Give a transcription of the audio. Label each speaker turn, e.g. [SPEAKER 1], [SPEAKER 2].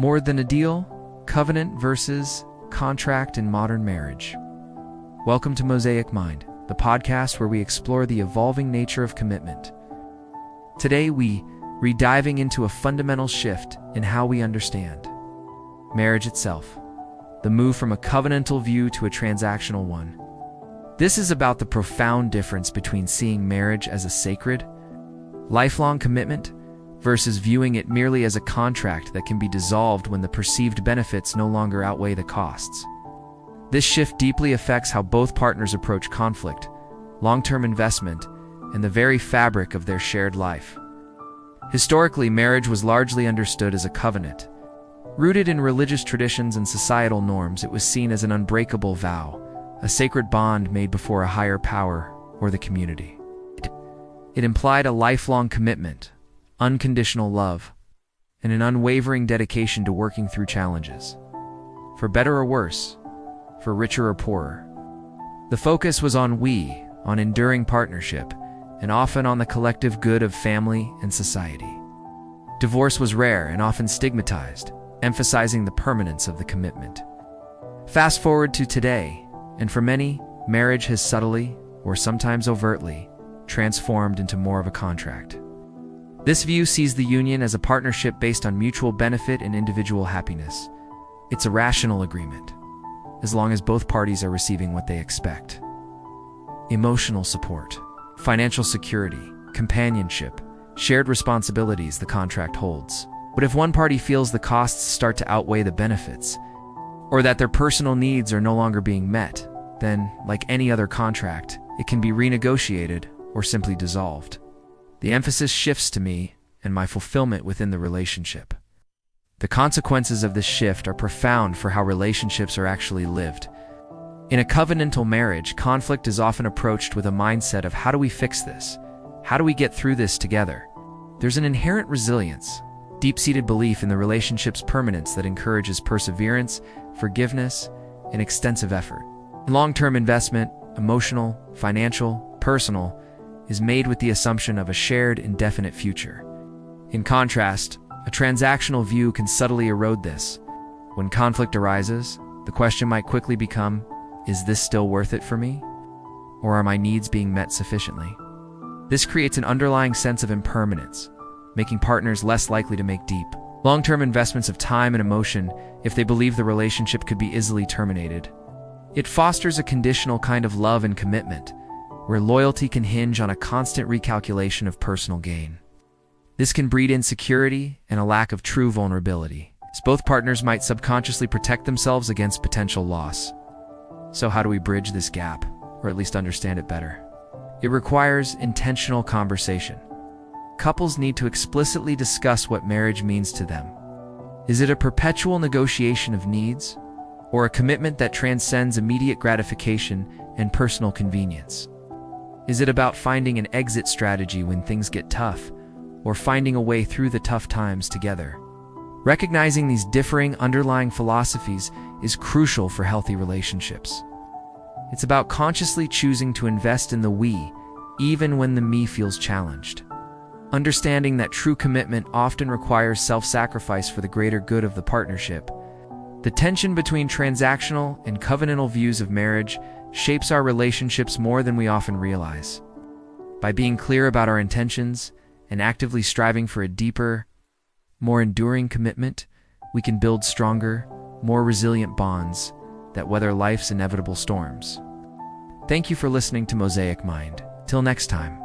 [SPEAKER 1] More than a deal? Covenant versus contract in modern marriage. Welcome to Mosaic Mind, the podcast where we explore the evolving nature of commitment. Today we're diving into a fundamental shift in how we understand marriage itself, the move from a covenantal view to a transactional one. This is about the profound difference between seeing marriage as a sacred, lifelong commitment versus viewing it merely as a contract that can be dissolved when the perceived benefits no longer outweigh the costs. This shift deeply affects how both partners approach conflict, long-term investment, and the very fabric of their shared life. Historically, marriage was largely understood as a covenant. Rooted in religious traditions and societal norms, it was seen as an unbreakable vow, a sacred bond made before a higher power or the community. It implied a lifelong commitment, unconditional love, and an unwavering dedication to working through challenges. For better or worse, for richer or poorer. The focus was on enduring partnership, and often on the collective good of family and society. Divorce was rare and often stigmatized, emphasizing the permanence of the commitment. Fast forward to today, and for many, marriage has subtly, or sometimes overtly, transformed into more of a contract. This view sees the union as a partnership based on mutual benefit and individual happiness. It's a rational agreement, as long as both parties are receiving what they expect. Emotional support, financial security, companionship, shared responsibilities the contract holds. But if one party feels the costs start to outweigh the benefits, or that their personal needs are no longer being met, then, like any other contract, it can be renegotiated or simply dissolved. The emphasis shifts to me and my fulfillment within the relationship. The consequences of this shift are profound for how relationships are actually lived. In a covenantal marriage, conflict is often approached with a mindset of how do we fix this? How do we get through this together? There's an inherent resilience, deep-seated belief in the relationship's permanence that encourages perseverance, forgiveness, and extensive effort. Long-term investment, emotional, financial, personal, is made with the assumption of a shared, indefinite future. In contrast, a transactional view can subtly erode this. When conflict arises, the question might quickly become, is this still worth it for me? Or are my needs being met sufficiently? This creates an underlying sense of impermanence, making partners less likely to make deep, long-term investments of time and emotion if they believe the relationship could be easily terminated. It fosters a conditional kind of love and commitment, where loyalty can hinge on a constant recalculation of personal gain. This can breed insecurity and a lack of true vulnerability, as both partners might subconsciously protect themselves against potential loss. So how do we bridge this gap, or at least understand it better? It requires intentional conversation. Couples need to explicitly discuss what marriage means to them. Is it a perpetual negotiation of needs, or a commitment that transcends immediate gratification and personal convenience? Is it about finding an exit strategy when things get tough, or finding a way through the tough times together? Recognizing these differing underlying philosophies is crucial for healthy relationships. It's about consciously choosing to invest in the we, even when the me feels challenged. Understanding that true commitment often requires self-sacrifice for the greater good of the partnership. The tension between transactional and covenantal views of marriage shapes our relationships more than we often realize. By being clear about our intentions and actively striving for a deeper, more enduring commitment, we can build stronger, more resilient bonds that weather life's inevitable storms. Thank you for listening to Mosaic Mind. Till next time.